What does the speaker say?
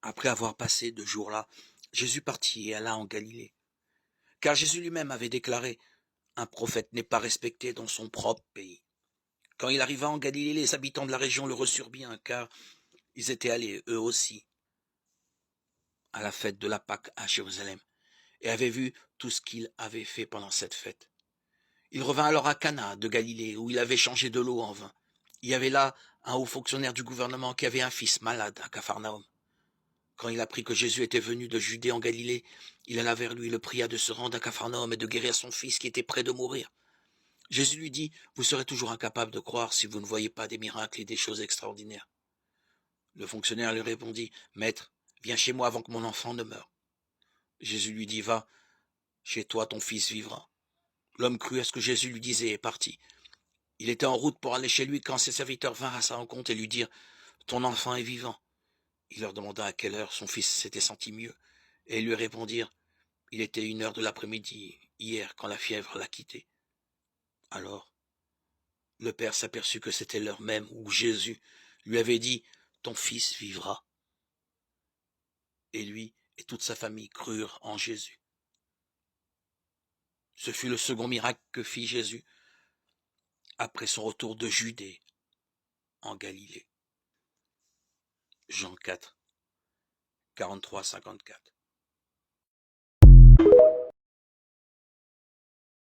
Après avoir passé 2 jours là, Jésus partit et alla en Galilée. Car Jésus lui-même avait déclaré, un prophète n'est pas respecté dans son propre pays. Quand il arriva en Galilée, les habitants de la région le reçurent bien, car ils étaient allés, eux aussi, à la fête de la Pâque à Jérusalem, et avaient vu tout ce qu'il avait fait pendant cette fête. Il revint alors à Cana de Galilée, où il avait changé de l'eau en vin. Il y avait là un haut fonctionnaire du gouvernement qui avait un fils malade à Capharnaüm. Quand il apprit que Jésus était venu de Judée en Galilée, il alla vers lui, le pria de se rendre à Capharnaüm et de guérir son fils qui était près de mourir. Jésus lui dit, vous serez toujours incapable de croire si vous ne voyez pas des miracles et des choses extraordinaires. Le fonctionnaire lui répondit, Maître, viens chez moi avant que mon enfant ne meure. Jésus lui dit, va, chez toi ton fils vivra. L'homme crut à ce que Jésus lui disait et partit. Il était en route pour aller chez lui quand ses serviteurs vinrent à sa rencontre et lui dirent, ton enfant est vivant. Il leur demanda à quelle heure son fils s'était senti mieux, et ils lui répondirent, il était 1 heure de l'après-midi, hier, quand la fièvre l'a quitté. Alors, le père s'aperçut que c'était l'heure même où Jésus lui avait dit, ton fils vivra. Et lui et toute sa famille crurent en Jésus. Ce fut le second miracle que fit Jésus après son retour de Judée en Galilée. Jean 4, 43-54.